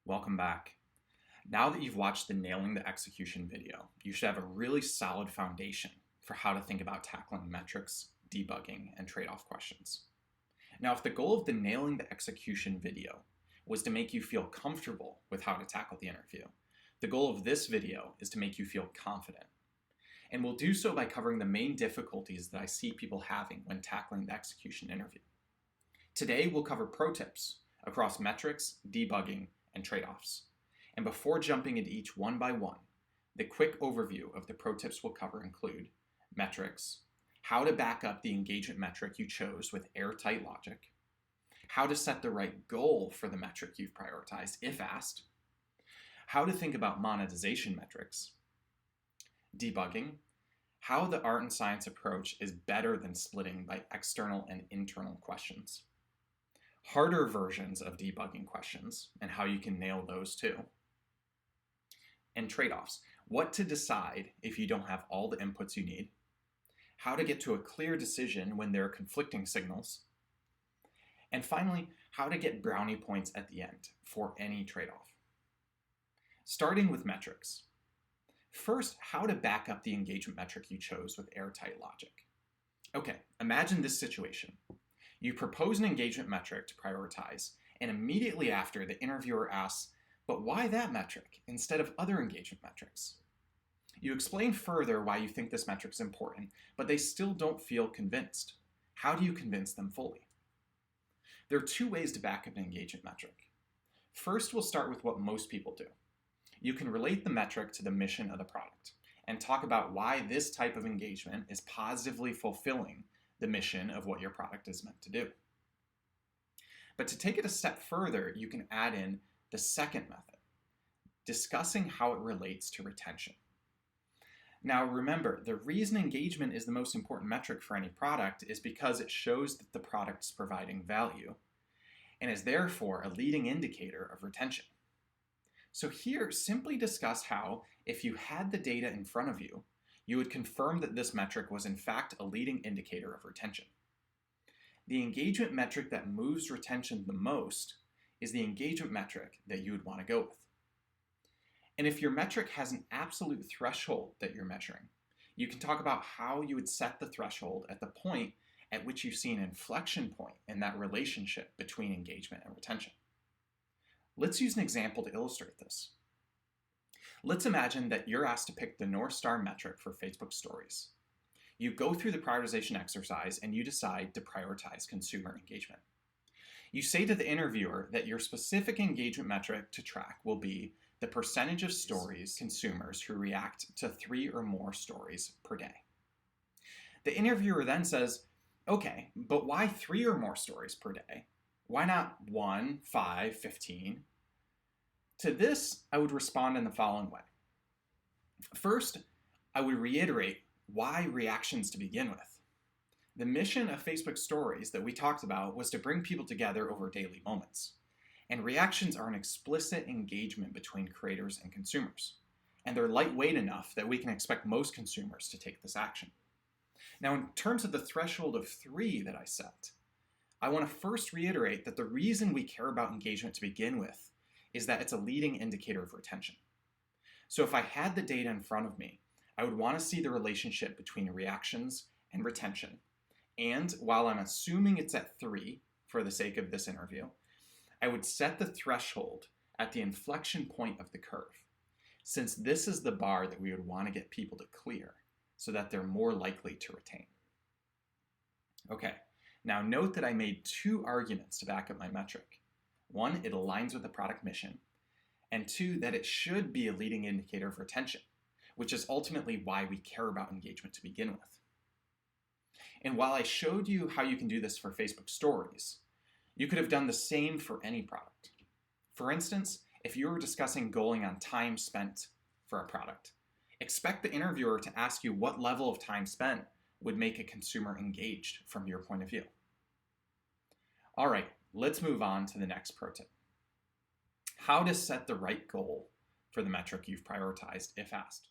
Welcome back. Now that you've watched the Nailing the Execution video, you should have a really solid foundation for how to think about tackling metrics, debugging, and trade-off questions. Now, if the goal of the Nailing the Execution video was to make you feel comfortable with how to tackle the interview, the goal of this video is to make you feel confident. And we'll do so by covering the main difficulties that I see people having when tackling the execution interview. Today, we'll cover pro tips across metrics, debugging, and trade-offs. And before jumping into each one by one, the quick overview of the pro tips we'll cover include metrics, how to back up the engagement metric you chose with airtight logic, how to set the right goal for the metric you've prioritized if asked, how to think about monetization metrics, debugging, how the art and science approach is better than splitting by external and internal questions, harder versions of debugging questions and how you can nail those too, and trade-offs, what to decide if you don't have all the inputs you need, how to get to a clear decision when there are conflicting signals, and finally, how to get brownie points at the end for any trade-off. Starting with metrics. First, how to back up the engagement metric you chose with airtight logic. Okay, imagine this situation. You propose an engagement metric to prioritize, and immediately after, the interviewer asks, but why that metric instead of other engagement metrics? You explain further why you think this metric is important, but they still don't feel convinced. How do you convince them fully? There are two ways to back up an engagement metric. First, we'll start with what most people do. You can relate the metric to the mission of the product and talk about why this type of engagement is positively fulfilling the mission of what your product is meant to do. But to take it a step further, you can add in the second method, discussing how it relates to retention. Now remember, the reason engagement is the most important metric for any product is because it shows that the product is providing value and is therefore a leading indicator of retention. So here, simply discuss how, if you had the data in front of you, you would confirm that this metric was in fact a leading indicator of retention. The engagement metric that moves retention the most is the engagement metric that you would want to go with. And if your metric has an absolute threshold that you're measuring, you can talk about how you would set the threshold at the point at which you see an inflection point in that relationship between engagement and retention. Let's use an example to illustrate this. Let's imagine that you're asked to pick the North Star metric for Facebook stories. You go through the prioritization exercise and you decide to prioritize consumer engagement. You say to the interviewer that your specific engagement metric to track will be the percentage of stories consumers who react to 3 or more stories per day. The interviewer then says, okay, but why 3 or more stories per day? Why not 1, 5, 15? To this, I would respond in the following way. First, I would reiterate why reactions to begin with. The mission of Facebook stories that we talked about was to bring people together over daily moments. And reactions are an explicit engagement between creators and consumers. And they're lightweight enough that we can expect most consumers to take this action. Now, in terms of the threshold of 3 that I set, I want to first reiterate that the reason we care about engagement to begin with is that it's a leading indicator of retention. So if I had the data in front of me, I would want to see the relationship between reactions and retention. And while I'm assuming it's at 3 for the sake of this interview, I would set the threshold at the inflection point of the curve, since this is the bar that we would want to get people to clear so that they're more likely to retain. Okay. Now note that I made 2 arguments to back up my metric. 1, it aligns with the product mission, and 2, that it should be a leading indicator of retention, which is ultimately why we care about engagement to begin with. And while I showed you how you can do this for Facebook stories, you could have done the same for any product. For instance, if you were discussing goaling on time spent for a product, expect the interviewer to ask you what level of time spent would make a consumer engaged from your point of view. All right, let's move on to the next pro tip. How to set the right goal for the metric you've prioritized if asked.